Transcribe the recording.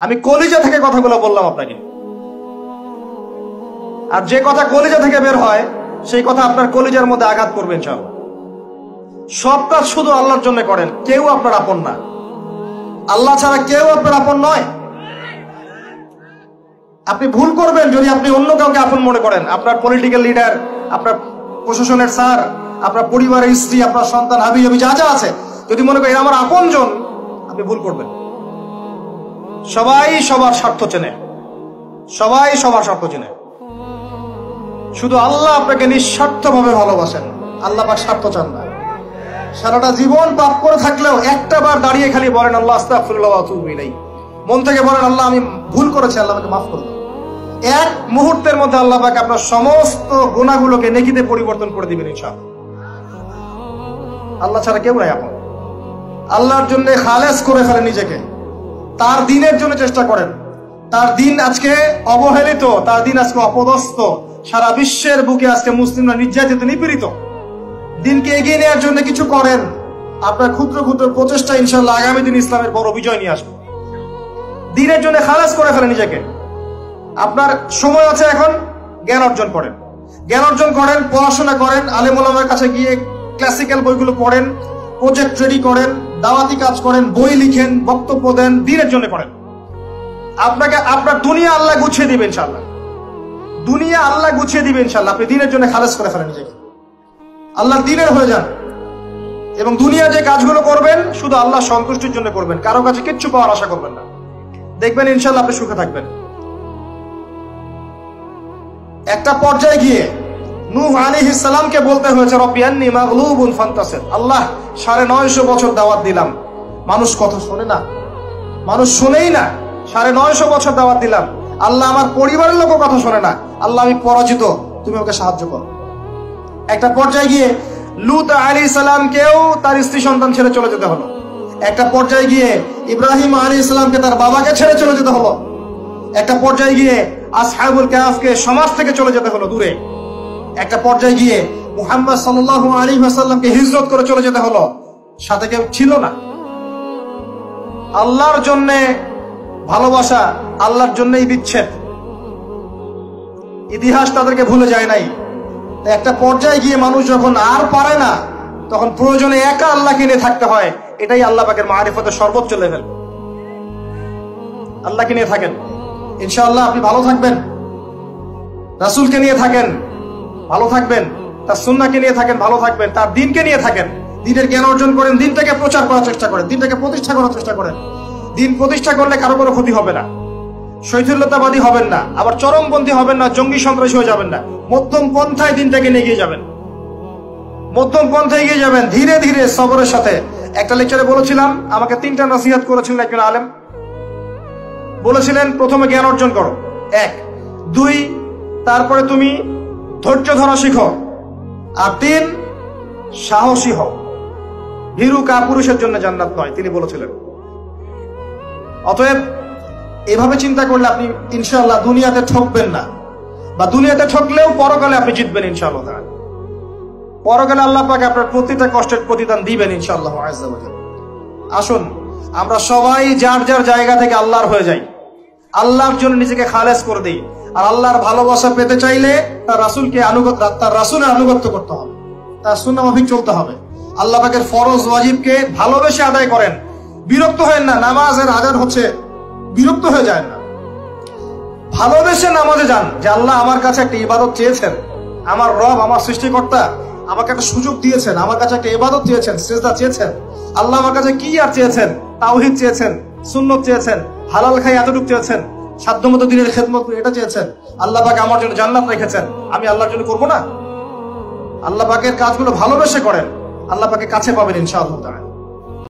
আমি কলিজা থেকে কথাগুলো বললাম আপনাকে, আর যে কথা কলিজা থেকে বের হয় সেই কথা আপনার কলিজার মধ্যে আঘাত করবে ইনশাআল্লাহ। সব কাজ শুধু আল্লাহর জন্য করেন, কেউ আপনার আপন না, আল্লাহ ছাড়া কেউ আপনার আপন নয়। আপনি ভুল করবেন যদি আপনি অন্য কাউকে আপন মনে করেন, আপনার পলিটিক্যাল লিডার, আপনার প্রশাসনের স্যার, আপনার পরিবারের স্ত্রী, আপনার সন্তান, হাবি হাবি যা যা আছে, যদি মনে করেন আমার আপনজন, আপনি ভুল করবেন। সবাই সবার স্বার্থ চেনে, সবাই সবার স্বার্থ চেনে, শুধু আল্লাহ আপনাকে নিঃস্বার্থভাবে ভালোবাসেন। আল্লাহ পাক স্বার্থ চান না। সারাটা জীবন পাপ করে থাকলেও একটা বার দাঁড়িয়ে খালি বলেন আল্লাহ আস্তাগফিরুল্লাহ ওয়া আতুবু ইলাইহি, মন থেকে বলেন আল্লাহ আমি ভুল করেছি, আল্লাহ আমাকে মাফ করে দাও। এক মুহূর্তের মধ্যে আল্লাহ পাক আপনার সমস্ত গুনাহগুলোকে নেকিতে পরিবর্তন করে দিবেন ইনশাআল্লাহ। আল্লাহ ছাড়া কেউ নাই আপন। আল্লাহর জন্য খালেস করে ফেলেন নিজেকে, তার দিনের জন্য চেষ্টা করেন। তার দিন আজকে অবহেলিত, তার দিন আজকে অপদস্থ, সারা বিশ্বের বুকে আজকে মুসলিমরা নির্যাতিত, নিপীড়িত। দিনকে এগিয়ে নেওয়ার জন্য কিছু করেন, আপনার ক্ষুদ্র ক্ষুদ্র প্রচেষ্টা ইনশাআল্লাহ আগামী দিন ইসলামের বড় বিজয় নিয়ে আসবে। দিনের জন্য খালাস করে ফেলেন নিজেকে। আপনার সময় আছে এখন, জ্ঞান অর্জন করেন, জ্ঞান অর্জন করেন, পড়াশোনা করেন, আলেম ওলামার কাছে গিয়ে ক্লাসিক্যাল বইগুলো পড়েন, প্রজেক্ট রেডি করেন, দাওয়াতি কাজ করেন, বই লিখেন, বক্তব্য দেন, দিনের জন্য করেন। আপনাকে আপনার দুনিয়া আল্লাহ গুছিয়ে দিবেন ইনশাআল্লাহ, দুনিয়া আল্লাহ গুছিয়ে দিবেন ইনশাআল্লাহ। আপনি দিনের জন্য খালাস করে ফেলেন নিজেকে, আল্লাহর দিনের হয়ে যান, এবং দুনিয়া যে কাজগুলো করবেন শুধু আল্লাহ সন্তুষ্টির জন্য করবেন, কারো কাছে কিচ্ছু পাওয়ার আশা করবেন না। দেখবেন ইনশাআল্লাহ আপনি সুখে থাকবেন। একটা পর্যায়ে গিয়ে নূহ আলাইহিস সালামকে বলতে হয়েছে রব্বি আন্নী মাগলুবুন ফান্তাসির। আল্লাহ 950 বছর দাওয়াত দিলাম, মানুষ কথা শোনে না, মানুষ শুনেই না। 950 বছর দাওয়াত দিলাম, আল্লাহ আমার পরিবারের লোকও কথা শোনে না। আল্লাহ আমি পরাজিত, তুমি ওকে সাহায্য করো। একটা পর্যায়ে গিয়ে লূত আলাইহিস সালামকেও তার স্ত্রী সন্তান ছেড়ে চলে যেতে হলো। একটা পর্যায়ে গিয়ে ইব্রাহিম আলাইহিস সালামকে তার বাবাকে ছেড়ে চলে যেতে হলো। একটা পর্যায়ে গিয়ে আসহাবুল কাহফকে সমাজ থেকে চলে যেতে হলো দূরে। একটা পর্যায়ে গিয়ে মুহাম্মদ সাল্লাল্লাহু আলাইহি ওয়াসাল্লামকে হিজরত করে চলে যেতে হলো, সাথে কেউ ছিল না। আল্লাহর জন্য ভালোবাসা, আল্লাহর জন্যই বিচ্ছেদ। ইতিহাস তাদেরকে ভুলে যায় নাই। একটা পর্যায়ে গিয়ে মানুষ যখন আর পারে না, তখন প্রয়োজনে একা আল্লাহকে নিয়ে থাকতে হয়। এটাই আল্লাহ পাকের মারিফতের সর্বোচ্চ লেভেল। আল্লাহকে নিয়ে থাকেন, ইনশাআল্লাহ আপনি ভালো থাকবেন। রাসূলকে নিয়ে থাকেন, ভালো থাকবেন। তার সুন্নাহকে নিয়ে থাকেন, ভালো থাকবেন। তার দিনকে নিয়ে থাকেন, দিনের জ্ঞান অর্জন করেন, দিনটাকে প্রচার করার চেষ্টা করেন, দিনটাকে প্রতিষ্ঠা করার চেষ্টা করেন। দিন প্রতিষ্ঠা করলে কারো কোনো ক্ষতি হবে না, শৈথিল্যতাবাদী হবেন না, আবার চরমপন্থী হবেন না, জঙ্গি সন্ত্রাসী হয়ে যাবেন না। মধ্যম পন্থায় দিনটাকে নিয়ে গিয়ে যাবেন, মধ্যম পন্থায় এগিয়ে যাবেন, ধীরে ধীরে সবরের সাথে। একটা লেকচারে বলেছিলাম, আমাকে 3টা নসিহত করেছিলেন একজন আলেম। বলেছিলেন প্রথমে জ্ঞান অর্জন করো, 1, 2, তারপরে তুমি ধৈর্য ধরা শিখো, আর 3 সাহসী হও। ভীরু কাপুরুষের জন্য জান্নাত নয়, তিনি বলেছিলেন। অতএব এভাবে চিন্তা করলে আপনি ইনশাআল্লাহ দুনিয়াতে ঠকবেন না, বা দুনিয়াতে ঠকলেও পরকালে আপনি জিতবেন ইনশাআল্লাহ। পরকালে আল্লাহ পাক আপনার প্রতিটা কষ্টের প্রতিদান দিবেন ইনশাআল্লাহ আযজা ওয়া জাল্লা। আসুন আমরা সবাই যার যার জায়গা থেকে আল্লাহর হয়ে যাই, আল্লাহর জন্য নিজেকে খালেস করে দিই। আর আল্লাহর ভালোবাসা পেতে চাইলে তার রাসূলের আনুগত্য করতে হবে, তার সুন্নাহ মাফিক চলতে হবে। আল্লাহ পাকের ফরজ ওয়াজিবকে ভালোবেসে আদায় করেন, বিরক্ত হয়েন না। নামাজের আযান হচ্ছে, বিরক্ত হয়ে যায় না, ভালোবেসে নামাজে যান। যে আল্লাহ আমার কাছে একটা ইবাদত চেয়েছেন, আমার রব, আমার সৃষ্টিকর্তা আমাকে একটা সুযোগ দিয়েছেন, আমার কাছে একটা ইবাদত চেয়েছেন, সিজদা চেয়েছেন। আল্লাহ আমার কাছে কি আর চেয়েছেন? তাওহীদ চেয়েছেন, সুন্নাত চেয়েছেন, হালাল খাই এতটুকু চেয়েছেন, সাধ্যমতো দিনের খেদমত এটা চেয়েছেন। আল্লাহ পাক আমার জন্য জান্নাত রেখেছেন, আমি আল্লাহর জন্য করবো না? আল্লাহ পাকের কাজগুলো ভালোবেসে করেন, আল্লাহ পাকের কাছে পাবেন ইনশাআল্লাহ তাআলা।